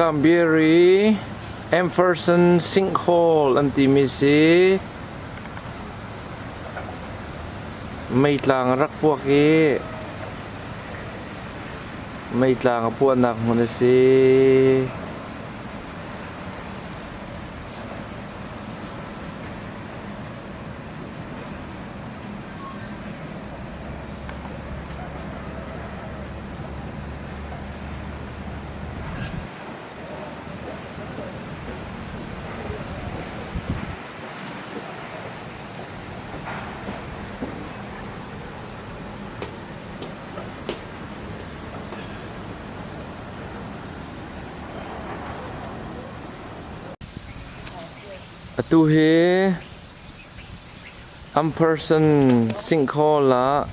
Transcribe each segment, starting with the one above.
Cranberry Emerson Sinkhole Antimisi May tlang rak puak e May tlang po anak mo na si Atuhe Emerson Sinkhole la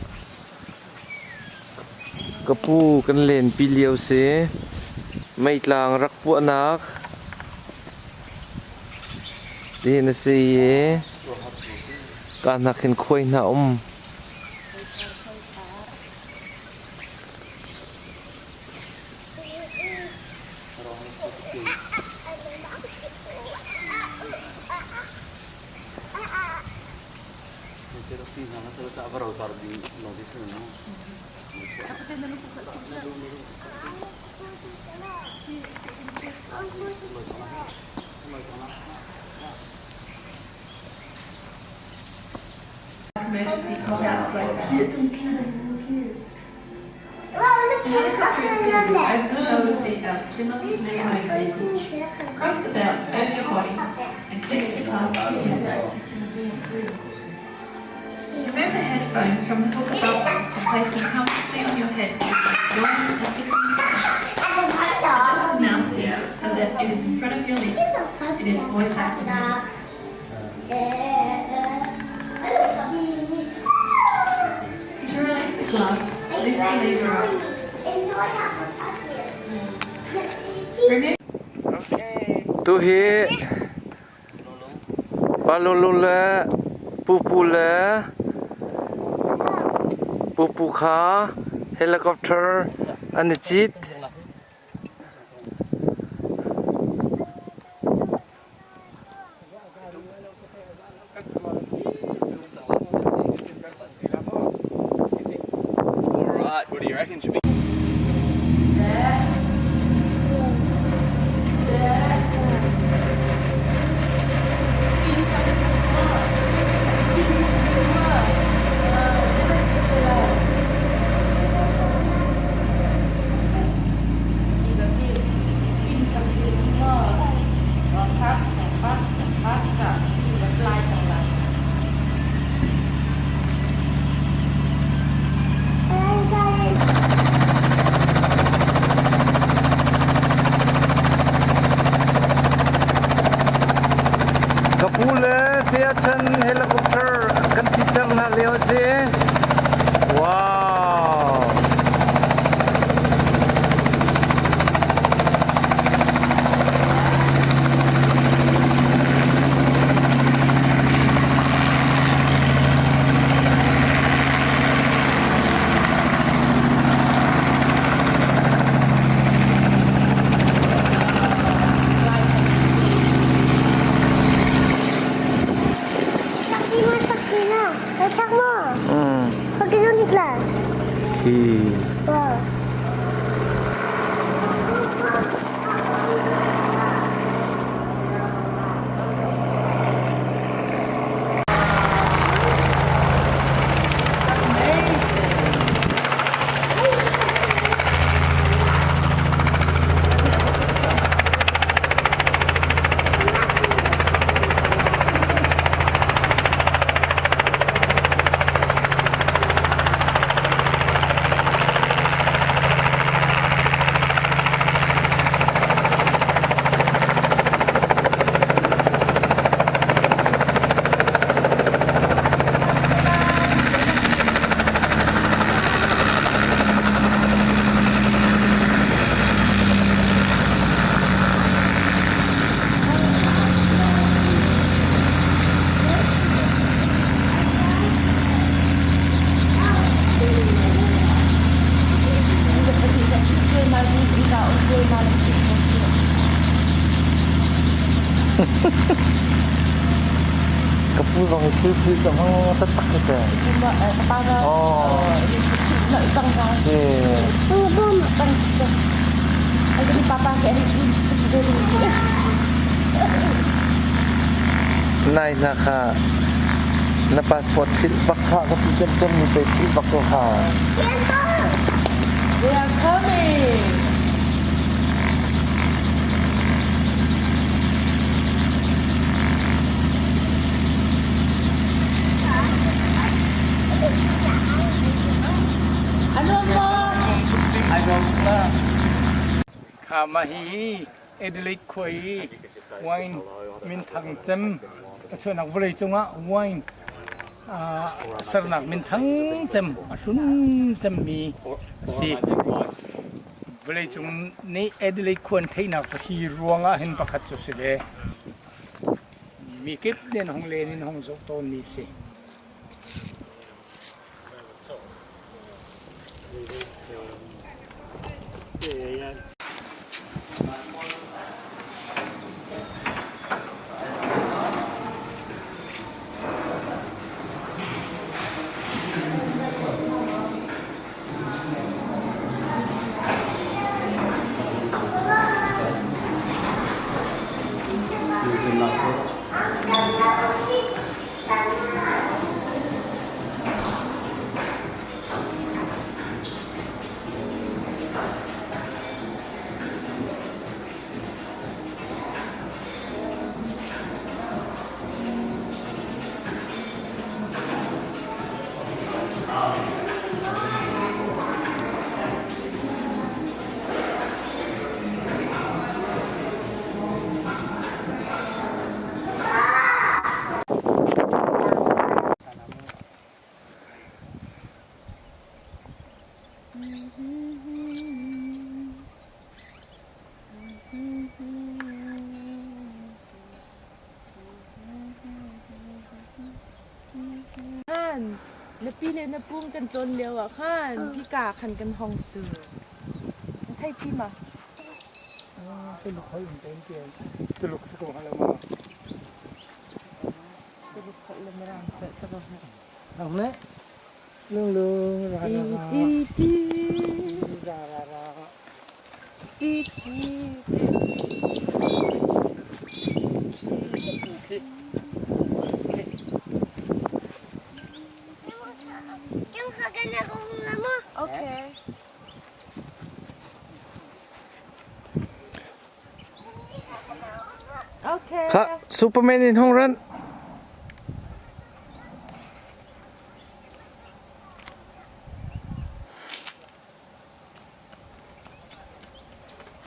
Kapu kan len piliao se May tlang rak po anak Di na siye Kanakin koy na Cross the belt over your body and click the clasp together. Remove the headphones from the hook above you and place them comfortably on your head. Join and adjust the mouthpiece so that it is in front of your lips. It is voice activated. To release the glove, lift the lever up. Remove Tuhe Palulula Pupula Pupuka Helicopter Anijit Alright, what do you reckon? Should we Kapula siya chan helicopter kan sitang na leo si wow thì 부성이 질필 좀 딱딱했대. 그치. Nay na passport kit bakha ko jam ni pe kit bakko ha. They are coming. Ano mo? Khamahi Adelaide Koi wine min thang tem chuanak volei chunga wine sarnak min thang tem asun tem mi si volei chung ni Adelaide Kwan theina hi ruanga hin pakhat chu sile mi kip den hong le nin hong zok ton mi si Napili na pum kan ton leo ah kanพี่กาคันกันห้องจือไทยพี่มา tuluk hoy intention tuluk sa ko hala mo tuluk ko lamaran sa ko ang ne lung lung ra ra ti ti ra ra ra ti ti Okay. Okay. Ka Superman in hong run.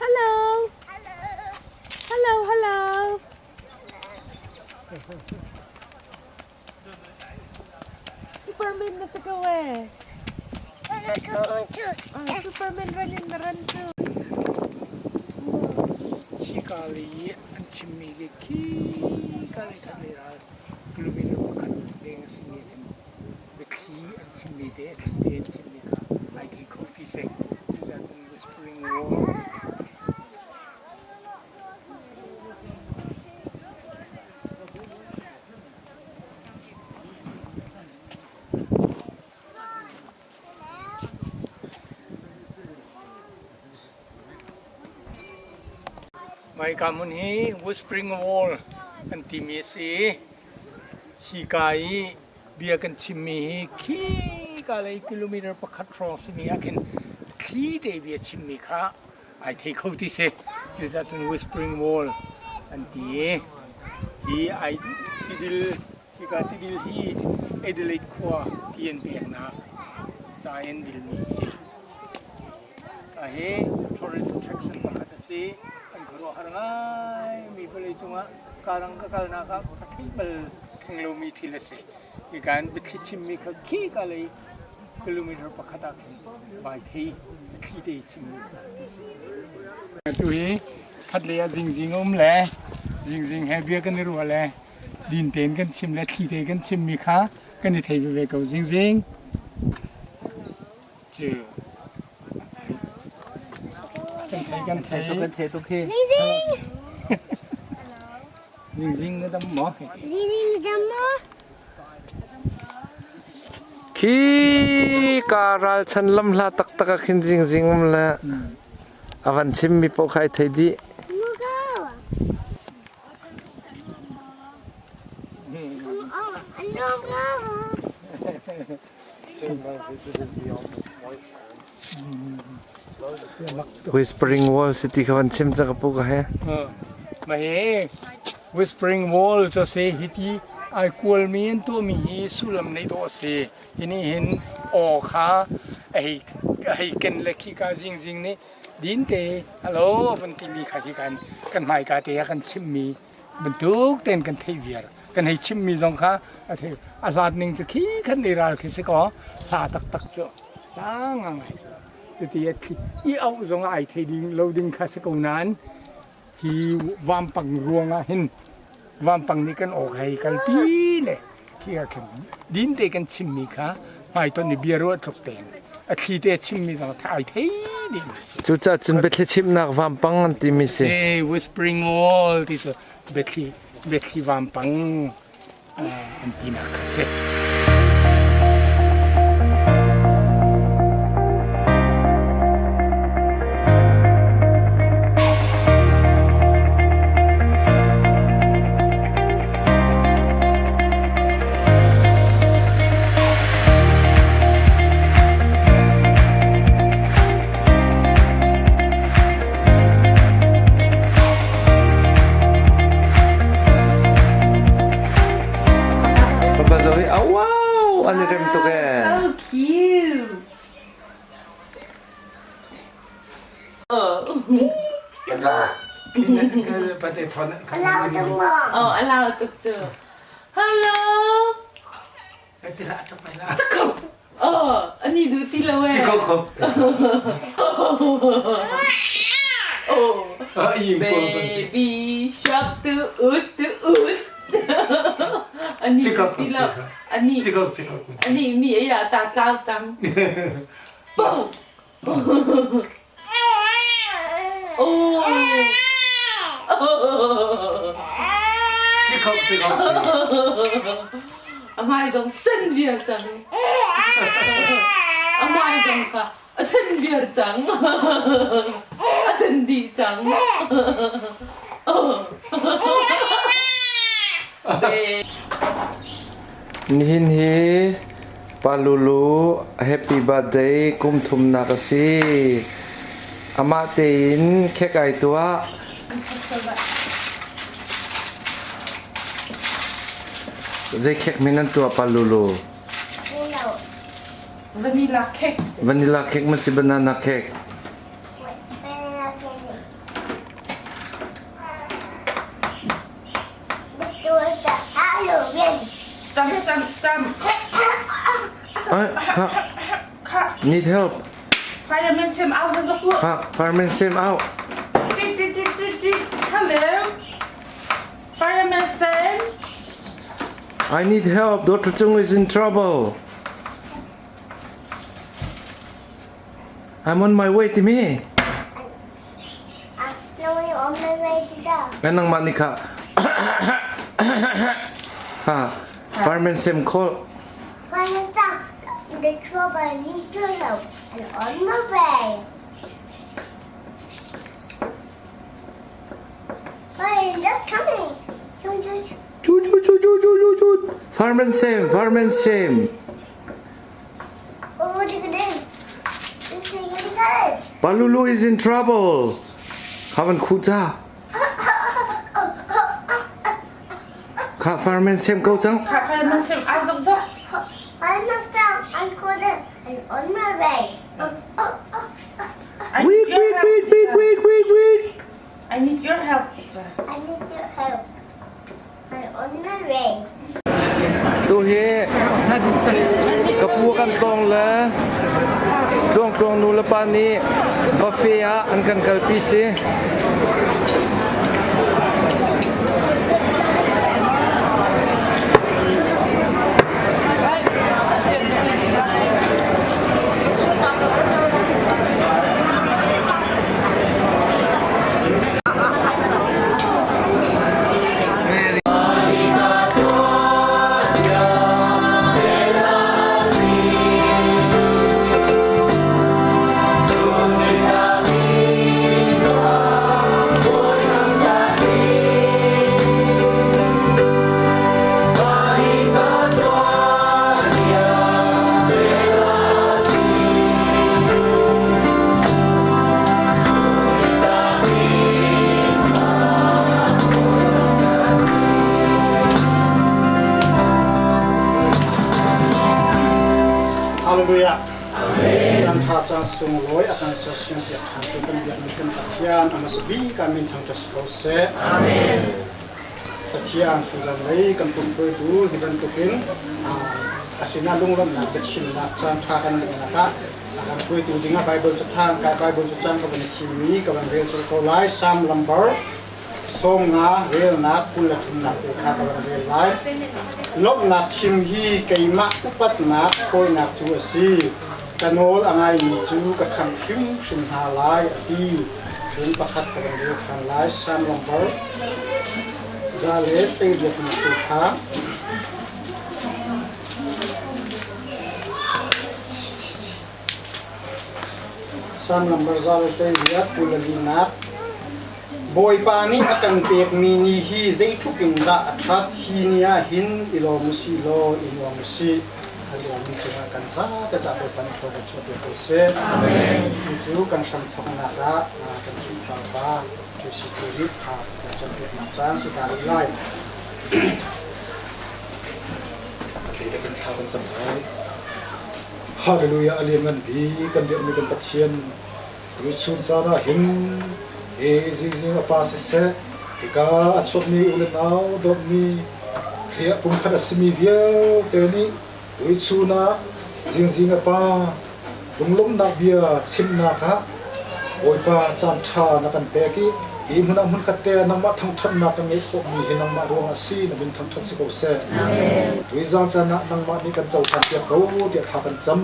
Hello. Hello, hello. Superman na sa gawe. Superman run too. Shikali an chimmi ge ki kali kali ra glumino pakhat deng sini dem the ki an chimmi de chimmi ka I can cook ki se that in the spring war my kamun hi whispering wall an timi si hikai bia kan chimmi ki kalai kilometer pakhat ro sini akin ki de bia chimmi kha I take out this just as in whispering wall an ti hi I tidil hika tidil hi Adelaide kwa tien biang na giant dil mi si ka he tourist attraction pakhat si Ro harangai mi pale chunga karang ka kalna ka thibal thenglo mi thilase ikan bithi chimmi ka ki kalai kilometer pakhata bai thei khi de chimmi tu hi thatle ya jing le jing he bia kan ru le din ten kan chim le thi de kan chimmi kha kan ni thei be ko jing cheกันเทตุกจริงๆนะดำหมอจริงๆดำหมอ khi cả ra chân lâm la tắc tắc kinh ding ding là avan chim mi po khai thấy đi whispering wall city kawan chim cha kapu ka he mà he whispering wall cho se hiti ai kual mi en to mi hi sulam nei do se ini hin o kha ai ken le khi ka jing jing ni din te hello van ti mi kha ki kan mai ka te kan chim mi ban tuk ten kan thei viar kan hai chim mi jong kha a the a lat ning chu khi kan ni ra khi se ko la tak tak chu tang ngai chu ti khi I au jong ai thei ding loading kha se ko nan hi vam pang ruanga hin vam pang ni kan ok hai kal pi le khi ka khem din te kan chim mi kha mai to ni biaro tok ten a khi te chim mi jong thai thei ding chu cha chun betle chim nak vam pang an ti mi se se whispering wall ti so betli vam pang an pi na ka se Ani rem to ke So cute. pa te thon Oh, allow tục chưa. Hello. te la to pa la Anh đi đuổi tí lâu em. không Oh, baby shark tu út. Anh đi đuổi tí lâu. Anh đi mi ấy là ta cao trắng. Boom. Oh. Mai giống sinh viên trắng. Mai giống cả sinh viên trắng. Sinh đi trắng. Nihin hi palulu happy birthday kum thum na kasi ama tein khek ai tua zai khek minan tua palulu vanilla cake masi banana cake Stamp. Khar need help Fireman Sam out of the floor. fireman Sam out Hello. Fireman Sam. I need help Dr. Chung is in trouble I'm on my way to me Anang manika Fireman Sam call the trouble need to help and on my way. Hey, that's coming. Fireman Sam Oh, what are you gonna do? This thing is good. Palulu is in trouble Kawan kuta Fireman Sam go chang Fireman Sam out of the I'm not down. I'm good and on my way. Wait I need your help, sir. I need your help. I'm on my way. Tu he kapua kan tong la tong nu la pa ni cafe a an kan kalpi se Hallelujah. Chan tha chan sung loi akan sa siang pia than tu kan biak mi kan pathian amasabi kamin thang tas ko se. Amen. Pathian tu lang lei kan pun poi tu hiban tukin asina lunglam na betsin na chan tha kan na ka akan poi tu dinga Bible cha thang kai Bible cha chan ka ban thimi ka ban rel chol ko lai sam lambar som nga rel na kul thum na ke kha ka ban rel lai lop na chim hi keima upat na khoi na chu asi kanol angai ni chu ka kham phim shin ha lai ati thun pakhat ka ban rel than lai sam lambar za le pe je na ke kha sam lambar za le pe ya kulalina boy pani akan pek mini hi zai thukin da athat hi nia hin ilo musi lo ilo musi halo mi cha kan sa ka cha boy pani to ka chote ko se amen chu kan sam thona da kan chu fa ba chu si ko ri ha ka cha pek na chan si ka ri lai te da kan sa kan sam ai hallelujah aliman bi kan bi mi kan pathian yu chun cha na hin zing apa se ika achot ni ulen nau dot mi khia pum khada simi via te ni ui chuna zing apa lunglum na bia chim na kha oi pa cham tha na kan pe ki I mun mun khatte na ma thang than na kan ei khop mi hinang ma ro si na bin thang than si ko se amen ui zang cha na nang ma ni kan chau than pia ko ti tha kan cham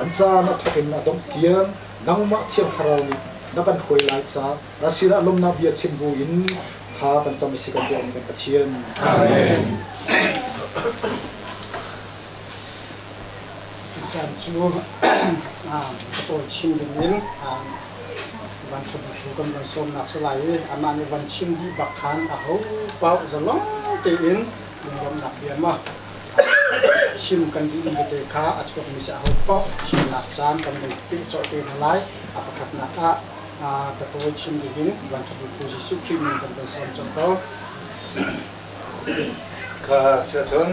an cha na thokin na dong tiang nang ma thiam kharau ni na kan khoi lai cha na sira lom na bia chim bu in tha kan cham si kan biang kan pathian amen chan chu to chim dinวันชมชูกันวันส้มนักสลายอามาในวันชิมดีบักทานอาหูเป่าจะล้องเตียนลมหนักเบียนมาชิมกันดีในเตค้าอัดสวดมีเสียหูเป่าชิมหนักจานกันเป็นตีจอยเตียนหลายอาประคับหนักประตูชิมดีกินวันชมชูจิสุชิมกันเป็นส้มจนโตข้าเสียชน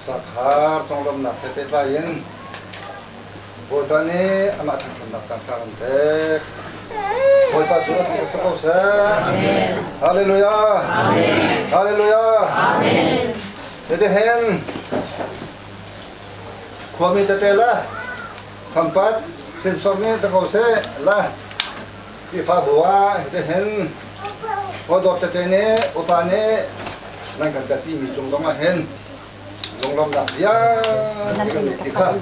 สักหาทรงลมหนักเทปลายยินboy pa ni ama thang thang nak thang thang dek boy pa chu thang sa ko sa amen hallelujah amen hallelujah amen ete hen khomi ta te la khampat tin som ni ta ko se la ki fa bua ete hen odot te ne opa ne nang kan ta pi mi chung dong a hen lông lông đặc biệt cái con bị khát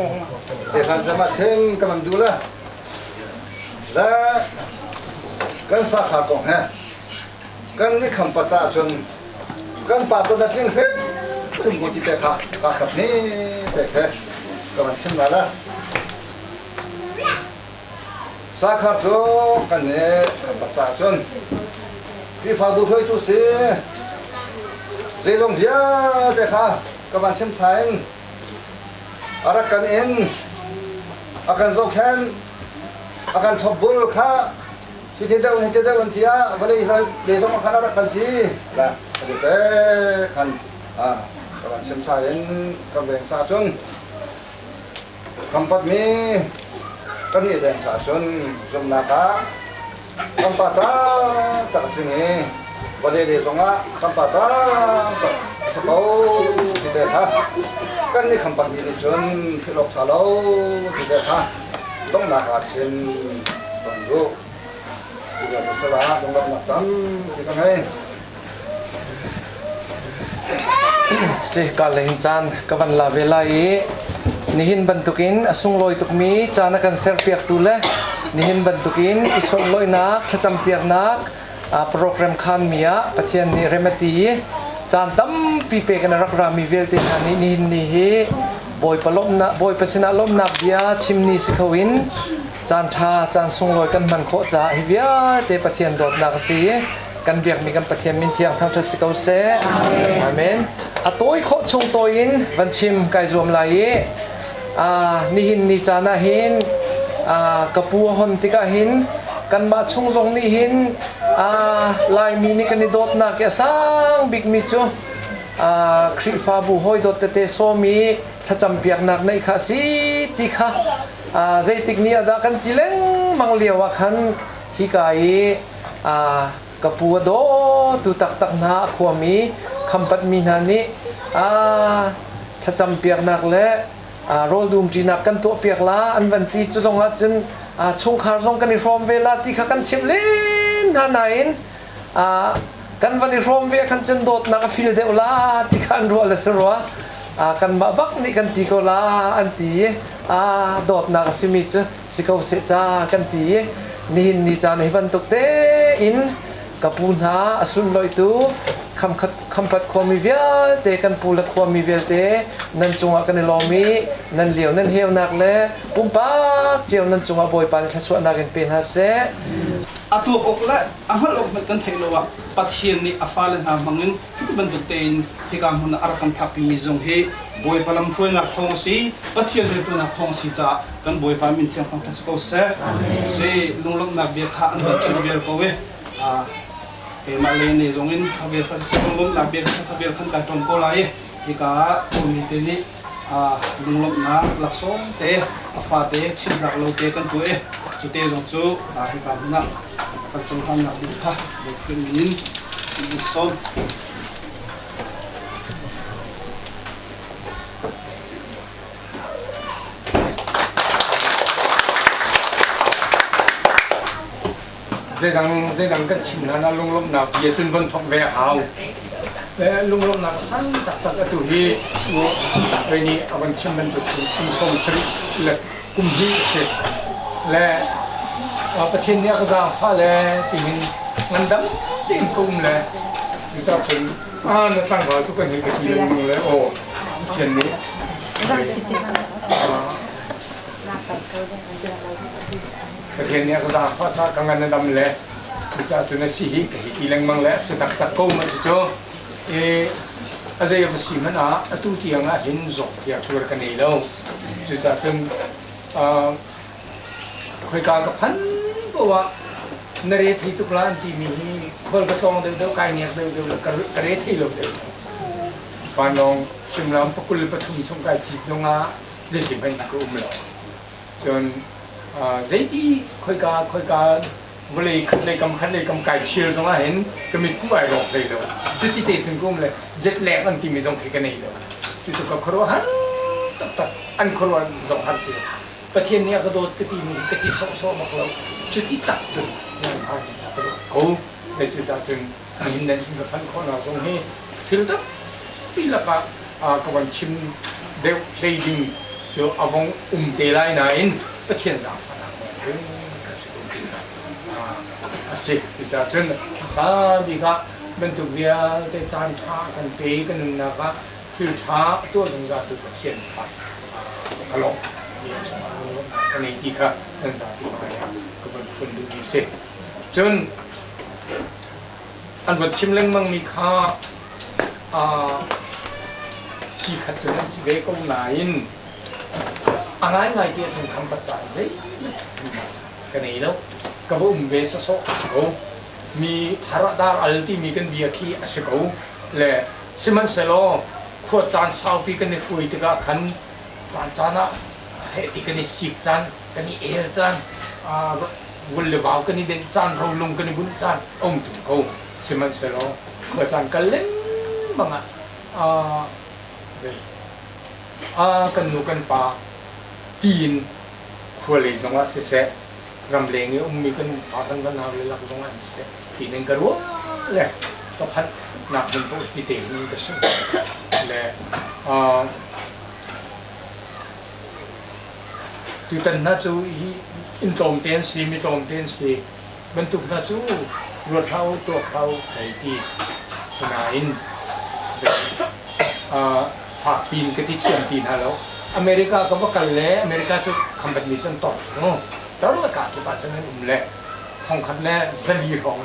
sẽ làm cho mặt thêm các bạnดูlà cái sa khát còn ha cái này không bắt sa chun cái bắt cho đặt lên hết không có gì để khát khát này để thế các bạn xem là sa khát cho cái này không bắt sa chun khi phá đủ thôi tu sẽ dễ dòng dễ để khát các bạn xem thấy akan in akan zokan akan thobul kha tidakวันที่วันนี้เดี๋ยวมาขนาดกันทีละเดี๋ยวคันcác bạn xem thấy các bạn sa chun kampat mi kan ni ben sa chun zum naka kampata tak chiniวันนี้เดี๋ยวมาkampata sakau kita ha kan ni kampat ni chun philok thalo kita ha dong na ka chen dong ru kita masala dong na tam kita ngai si kaleng chan kawan la velai nihin bantukin asung loi tukmi chana kan ser piak tule nihin bantukin isol loi nak thacham piak nak program khan mia pathian ni remati chan tam pi pe kan rak rami velte ani ni hi boy palom na boy pasina lom nak bia chimni sikhawin chan tha chan sung loi kan man kho cha hi bia te pathian dot nak si kan biak mi kan pathian min thiang thang tha sikau se amen atoi kho chung toin van chim kai zuam lai ni hin ni chana hin kapu hon tika hin kan ma chung zong ni hin lai mi ni kan ni dot na ke sang big mi chu khri fa bu hoi dot te so mi ถ้าจำเปียกหนักในข้าสิติค่ะใจติกเนี่ยดากันติเลงมังเลียวขันฮิกายกระปัวโดตุตักตักนาขวามีคำปัดมีนานิถ้าจำเปียกหนักและโรลดูมจีนักกันตัวเปียกละอันวันที่จุดงละจนช่วงขาร์ซงกันในฟอร์มเวลาที่ข้ากันชิมเล่นหาไหนกันวันนี้รวมเวียกันจนโดดนักฟิลเดอลาที่กันรัวเลสรัวกันมาบักนี่กันตีก็ลาอันตีโดดนักสิมิจสิเขาเสจ้ากันตีนี่จานให้บรรทุกเตอินกับปูนาสุนลอยตูคำพัดความมีเวลเตกันปูละความมีเวลเตนั่นจงอากันในลอมีนั่นเหลียวนั่นเหี่ยวนักเล่ปุ่มปักเจียวนั่นจงอาบอยปานขชวนักเป็นฮาเซตัวอกและอาหารอกมันกันเทโลวะปัจเจียนนี่อาฟาเลนามังงินบรรทุกเตนที่การหุ่นอารักันทับปีจงเฮบอยพลัมช่วยนักทองสีปัจเจียนเรื่องนักทองสีจ้ากันบอยพามินเทียงทองทัศกเสเสลุงลงนักเบียร์ข้าอันนั้นชิมเบียร์ก็เวเฮมาเลนี่จงอินทเบียร์ก็สิลุงลงนักเบียร์ก็เบียร์ขันการตรงก็ไล่ที่การตัวมีเตนี่ลุงลงนักลักษณะเตอาฟาเตชิมรักเราเตกันตัวจุดเตจงจูที่การหุ่นกันจงทำหนักดีค่ะเด็กเป็นมินดิสอนเจดังกันชิมนะลุงลมหนักเยจนวันทองแววเอาลุงลมหนักสั้นตักตัวที่ชัวเรนี่อวันชิมมันตัวชิมส้มสริและกุมฮีเสร็จและประเทศนี้ก็จะฟ้าเลยตีนมันดำตีนกุ้มเลยที่จะเป็นตั้งหัวทุกคนเห็นกันทีนึงเลยโอ้เช่นนี้ประเทศนี้ก็จะฟ้าถ้ากังกันดำเลยที่จะเป็นสีกับอีแรงมังเลยสุดตักตะกุ้มมันจะโจอะไรอย่างนี้มันตู้ที่ยังเห็นจบที่ตัวกันนี่แล้วที่จะเป็นคุยกันกับพันก็ว่านเรศที่ตุลาที่มีบอลกระตองเดียวกันเนี่ยเดียวกระเรศที่เราเดียวฟันลงชิมลำปกุลปฐุมชงไก่ที่จงอาเจ็บไปก็เราจนเจ็ดที่คุยกันวันเลยขันเลยกำไก่เชียร์จงอาเห็นก็มีกู้ไอ้หลอกเลยแล้วเจ็ดที่เตะถึงกุ้มเลยเจ็ดแหลกอันที่มีจงขี้กันนี่แล้วจุดก็ครัวหันตัดอันครัวจงหันที่ประเทศนี้ก็โดนกติมีกติโซ่มาแล้วจุดที่ตัดจุดอย่างไรเขาในจุดที่ถึงมีในสิ่งที่พันคนเราตรงนี้ถึงตั้งปีละก็วันชิมเดดิ้งจะเอาวงเตลัยนั่นประเทศเราฟังนะก็สิบปีนะสิจุดที่ถึงสามีก็เป็นตัวเวียได้จานท่ากันเตะกันนะครับที่ท่าตัวสงสารตัวประเทศครับฮัลโหลอันนี้ที่ค่ะท่านสาธิตมาแล้วก็เป็นคนดูดีเสร็จจนอันวันชิมเล้งมังมีค่าสีขัดจนสีเวกงไหนอะไรไงที่สำคัญปัจจัยสิกันนี้แล้วก็ว่าเวสโซสกมีฮาร์ดาร์อัลที่มีกันเบียคีสกและซิมันเซโลขวดจานสาวปีกันในคุยที่ก็ขันจานนะที่กันนี่สิบจานกันนี่จานวุ้นเลวกันนี่เดินจานเราลงกันนี่บุญจานถูกเขาสิมันเสร็จแล้วเมื่อจานกันเล่นบ้างกันนูกันป่าตีนครัวเลยจังหวะเสร็จรำเลงเนี่ยมีกันฝากันกันเอาเลยลักจังหวะเสร็จตีนกันรัวเลยก็พัดหนักเป็นตัวที่เตะนี่ก็สุดเลยtu tan na chu in tom ten si mi tom ten si bentuk na chu ruat thau to thau thai ti sanain phak pin ke ti thiam pin ha lo america ka ba kal le america chu competition to no tar la ka ki pa chen le hong khat le zali hong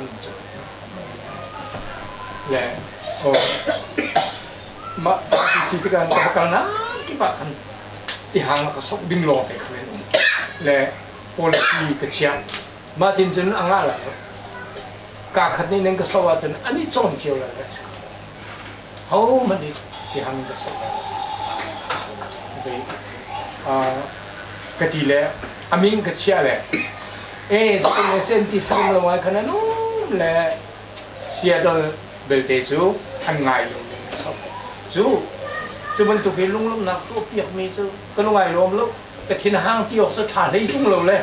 le o ma si ti kan ka kal na ki pa khanที่หางแล้วก็สกดิ้งโลไปเขาเลยและโอเลกีกระเชียมาถึงจนอ่างอะไรกาขัดนี่นั่นก็สวัสดิ์อันนี้จงเจียวเลยเขามันนี่ที่หางก็สวัสดิ์ ไปกะทีแล้วอามิงกะเชียแหละสกุลเซนที่สกุลละวันขนาดนู้นแหละเสียดอลเบลเตจูอันง่ายลงเลยสอบจูมันตุกิลุงนักตัวเปียกมีจูก็ง่ายลงแล้วกะทีนห้างที่ออกสถานให้จุ่มลงเลย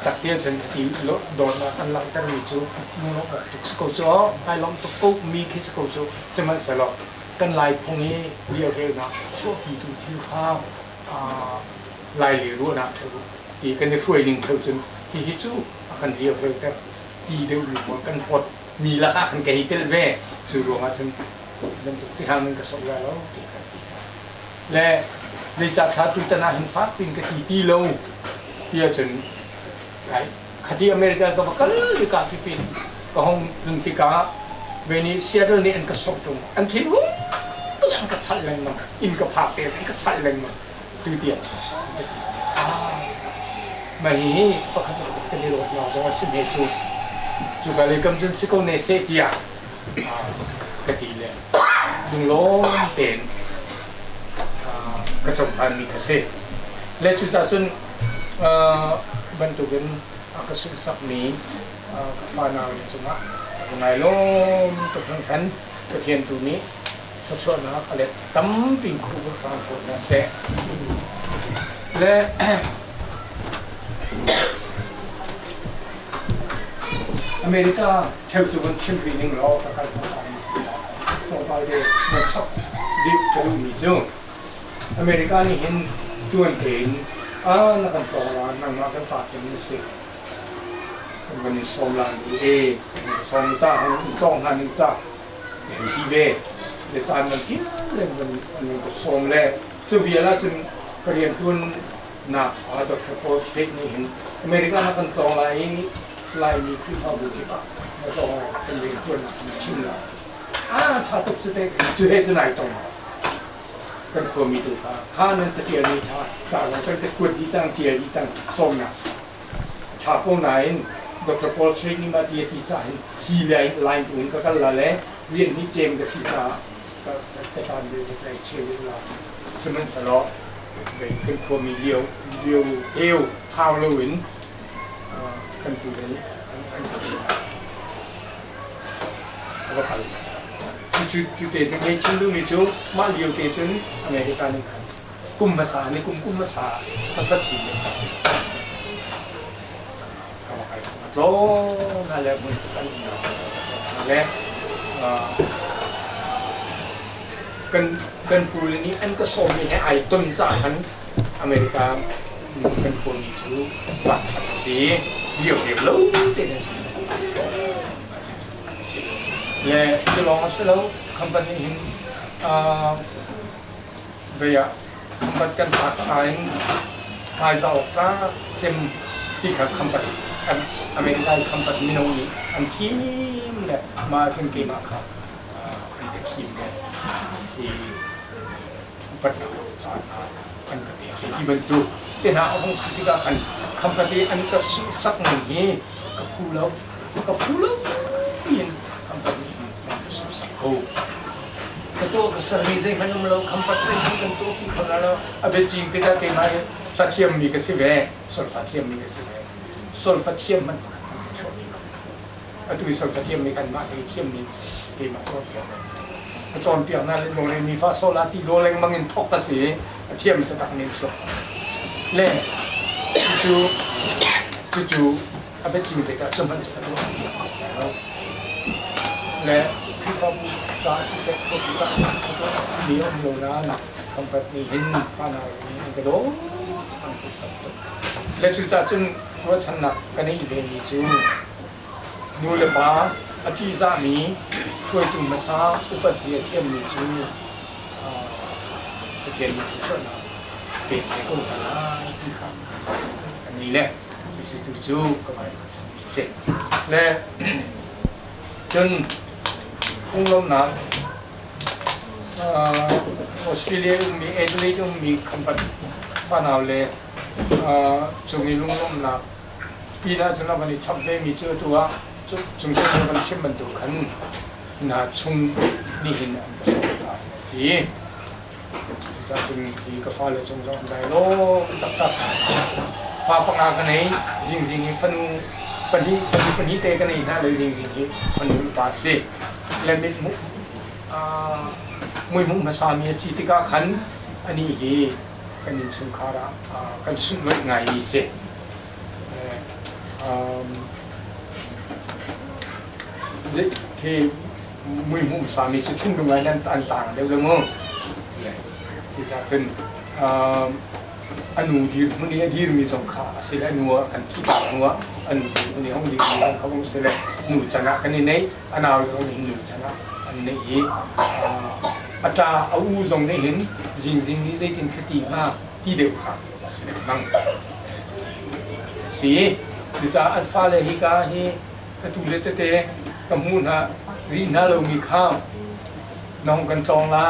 ตักเตี้ยฉันที่รถโดนอันหลังกันมีจูมูนอกตุกสกุลจูไอ้ลมตุกปุ๊บมีคิสกุลจูใช่ไหมสลอกันลายพวกนี้เรียกเองนะช่วงที่ดูที่ข้าวลายเหลือรู้นะเธอที่กันได้ช่วยลิงเธอจนที่ฮิจูกันเรียกเองแต่ที่เดียวอยู่บนกันหดมีราคากันแก่ฮิตเลเว่สื่อรวมมาจนมันถูกที่ห้างมันก็สกแล้วที่กันและในจากขาตุตนาหินฟ้าเป็นกะทิตีโลที่จนไอ้คดีอเมริกาก็บอกกันเลยกับที่เป็นก็ห้องลุงติกาเวนิเซียนี่อันก็สกตรงอันที่หุ้มอันก็ชัดเลยมั้งอินก็พาเตะอันก็ชัดเลยมั้งตื่นเต้นมาฮีก็ขับรถกันในรถเราจังหวัดสุพรรณจูกาเลยกำจัดสิโกเนเซติยากะทิเลยดุงล้มเต็นกระจกพันมีกระเซ็และจุดจนบรรทุกกันกระสุนสักนี้ฟ้าหนาวจังหวะไงล้มตกทั้งคันกระเทียนตัวนี้ก็ชวนนะอะไรตั้มปิงคูบฟางฝนนะเสะและอเมริกาเที่ยวจุดชิมพีนิ่งรอตะการต่างๆตัวไปเด็กมันชอบดิบจะดูมีจุดอเมริกานี่เห็นจวนเป็นนักการต่อร้านนักมากันตัดเป็นสิวันนี้ส่งร้านส่งจ้าต้องหันจ้าเห็นที่เว่เดี๋ยวจานมันกินเลยมันก็ส่งเลยจะเวียนแล้วจนเรียนทุนหนักดร.โพสต์นี่เห็นอเมริกานักการต่อลายมีขึ้นมาบุกป่ะแล้วก็เป็นเรียนทุนชิมแล้วถ้าตกจะได้จะให้จะไหนตรงกันควรมีตัวถ้านั้นจะเกี่ยวนี้ชาสาวเราจะเป็นคนที่จังเกี่ยวที่จังส่งนะชาพวกไหนดร.โพสต์นี่มาเดียที่จังฮีไลน์ตัวนี้ก็กันละเลยเรียนที่เจมกับศิษย์ก็ตามเรื่องใจเชื่อเราสมัยสลอเป็นคนมีเลี้ยวเอวฮาวโลวินกันตัวนี้ก็ไปจุดเด่นที่ชิ้นดูมีจุดมาเลี้ยวเกจนอเมริกานี่กันกลุ่มภาษาในกลุ่มภาษาจีนก็ไปโตนั่นแหละมันกันและกันปูเรนี้อันก็ส่งให้ไอ้ต้นจ่าหันอเมริกาเป็นคนมีชื่อวัดสีเดี่ยวรู้เต็มและจะลองสิแล้วคำพันธ์หินเวียคำพันธ์กันถัดไอ้จะออกมาเซมที่กับคำพันธ์อเมริกาคำพันธ์มิโนนีอันที่เนี่ยมาจนเกี่ยมาครับอันเด็กทีมเนี่ยที่ปัจจุบันสอนอันก็เป็นที่บรรจุที่หาของสิทธิการคำปฏิอันก็สักหนึ่งนี้ก็พูดแล้วเปลี่ยนคำปฏิมันก็สักโอ้ก็ตัวก็สริใจมันเราคำปฏิที่กันตัวที่คนเราอาเบจิงพิจารณาสัตย์เทียมมีก็สิเวโซลฟาเทียมมีก็สิเวโซลฟาเทียมมันชอบนี่ก็ตัวโซลฟาเทียมมีกันมากที่เทียมมีที่มาครบเกี่ยวกันจอนเปียกนั่นเลยโมเลมีฟาโซลาติโลเลงบางอินทอกกสิเทียมจะตักเน้นสดเล่จู่อาเบจิงเด็กจะมันจะตัวและพี่ฟาบูซาสิเซ็ตก็คือว่ามีอมโลนาหนักคำพันธ์นี้เห็นฟ้าหนาวนี้กระโดดและจู่จนตัวฉันหนักกันในเวนีจู่ดูเลยป้าอาทิตย์สามีช่วยตุ่มมาซาอุปเทียเทียมมีจู่เทียนมีช่วยเป็นไอ้คนกันนะที่ขับอันนี้แหละจู่ก็ไปมีเสร็จและจนพุ่งลมหนักออสเตรเลียมีเอเดลีดมีคำพันธ์ฟ้าหนาวเลยจงมีลมหนักปีหน้าจนวันนี้ชับเบมีเจอตัวจงเป็นวันเชื่อมันตัวกันน่าชงนี่เห็นอันก็สำคัญสิ จะเป็นที่กฟ้าเลยจงได้โลตักฟ้าปังอากันไหนจริงฟันปันนี้เตะกันไหนนะเลยจริงฟันมุปาเสและมิมุมุมาสามีสิติกาขันอันนี้กันยินสุขาระกันสุนเลยไงเสที่มุสามีจะทิ้งตรงไหนนั้นต่างๆเดี๋ยวละมั้งที่จะเป็นอนุดีมันนี่ดีมีสองขาเสร็จนัวกันที่ปากนัวอนุดีมันนี่ห้องดีเขาคงเสร็จหนูชนะกันนี่อันเอาเราเห็นหนูชนะอันนี้อาจารย์เอาส่งได้เห็นจริงนี้ได้ถึงคติห้าที่เดียวขาเสร็จนั่งสีที่จะอัลฟาเลยฮิกาฮิกระตุ้นเลตเตะกำมูนฮะรีน่าเรามีข้าวน้องกันตองละ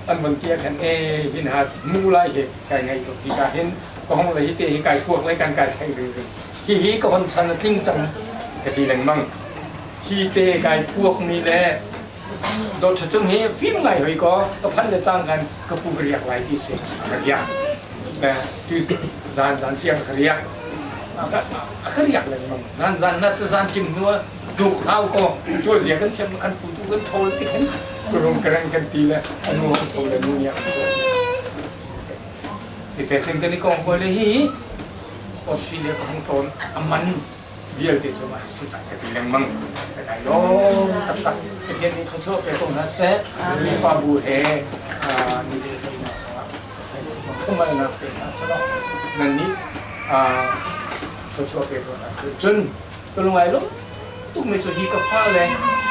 อันบางทีกันเห็นหามูไล่เหตุไก่ไงตัวที่การเห็นก็ห้องเลยที่เตะไก่พวกไรกันไก่ใช่หรือที่ก็คนสันติ้งจังกะทีหนึ่งมั่งที่เตะไก่พวกนี้แหละโดนจังนี้ฟิล์มไงเฮ้ยก็พันจะจ้างกันก็ปูกระยากไรที่เสียกระยากแต่ที่จานเตียงกระยากกระยากเลยมั่งจานน่าจะจานกินนัวดูข้าวก็ตัวเสียกันเทียมกันฟูตุกันโทรติกันกรงกระไรกันตีเลยอนุโทรเลยนู่นเนี่ยที่แต่สิ่งที่กองคนเลยฮีออสเตรเลียของตนมันเบียร์ที่จะมาสิจังกันตีแรงมั่งแต่ได้โย่ตัดที่ที่นี่เขาชอบไปตรงนั้นเซ่มีฟาบูเฮนี่เด็กๆนะครับทำไมนะเป็นอะไรสักนั่นนี่เขาชอบไปตรงนั้นจนตรงไหนลูกทุกเมื่อจะฮีกับฟ้าเลย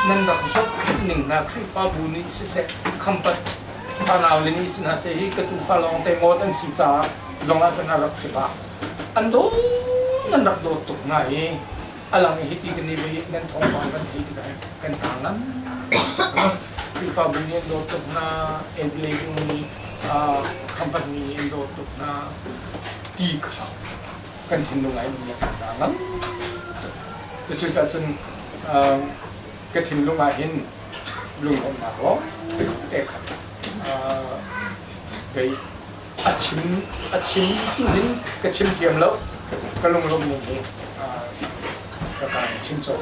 นั่นก็ชอบคิดหนึ่งนะคือฟ้าบุญนี่สิเสคำปัดฟ้าหนาวเลยนี่สินะเสฮีก็ตัวฟ้าลองแต่งอดันสิจ้าจงอาจจะน่ารักสิบ้าอันโดนั่นรักโดตุกง่ายอะไรฮิตที่กันนี่ไปนั่นท้องฟังกันที่กันทางนั้นคือฟ้าบุญนี่โดตุกน่าเอ็นเลกุนี่คำปัดนี่โดตุกน่าตีขากันทิ้งตรงไหนมันกันทางนั้นแต่สุดท้ายจนกระถิ่นลงมาเห็นลุงออกมาก็เตะขัดไปอาชิมตู้หินกระชิมเทียมแล้วก็ลงนี่ก็การชิมโซ่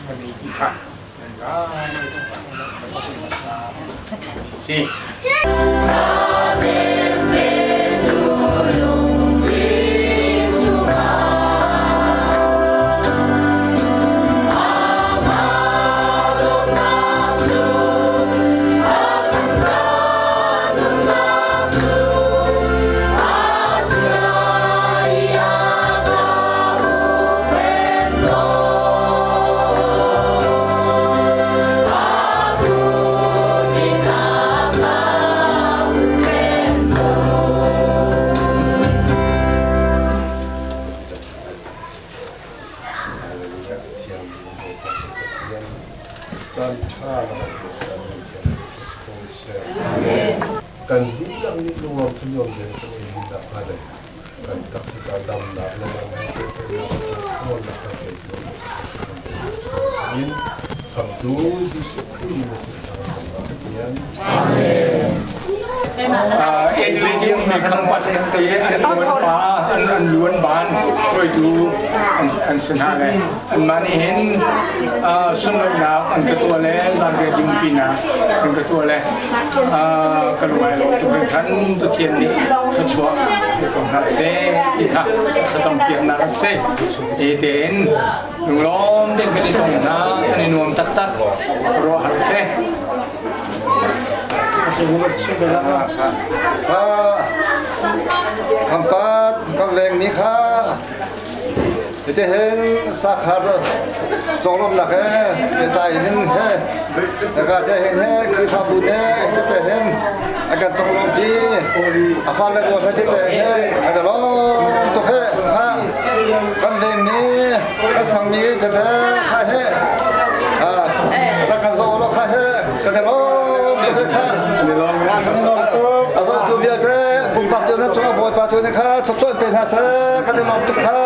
มันมีที่ขัดนั่นก็มันชิมซาสิ kan bilang ni luar senyum dia tidak ada kan taksi adam nak lelang oh nak pakai ini Abdul Syukri Amin เอ็นเลยที่มีคำปัดเอ็นตีอันล้วนฟ้าอันล้วนบานช่วยดูอันสนาเลยอันมานี่เห็นสุ่มเลยนะอันกระตัวเลยจานเดียยุ่งปีนะอันกระตัวเลยกระรวยตัวเป็นขันตัวเทียนนี่ตัวชัวเดี๋ยวก่อนนะเซ่อีกค่ะจะต้องเปลี่ยนนะเซ่เอเดนลุงล้อมเด็กกันตรงนะอันนี้นวมตักรอหันเซ่คำปัดคำแรงนี้ค่ะจะเห็นสักขาจงลมหนักจะตายนิดแล้วก็จะเห็นคือพาบุญจะเห็นอาการจงลมที่อาฟันและปวดที่จะเห็นอาจจะร้องตัวค่ะคำแรงนี้ก็สั่งนี้จะเห็นค่ะแล้วก็จงลมค่ะก็จะร้องตัวค่ะอาจารย์ตัวเบียร์ปุ่มปักเจ้าหน้าช่วยบอยปาตัวนะคะช่วยเป็นหาเสกันในมอบทุกท่า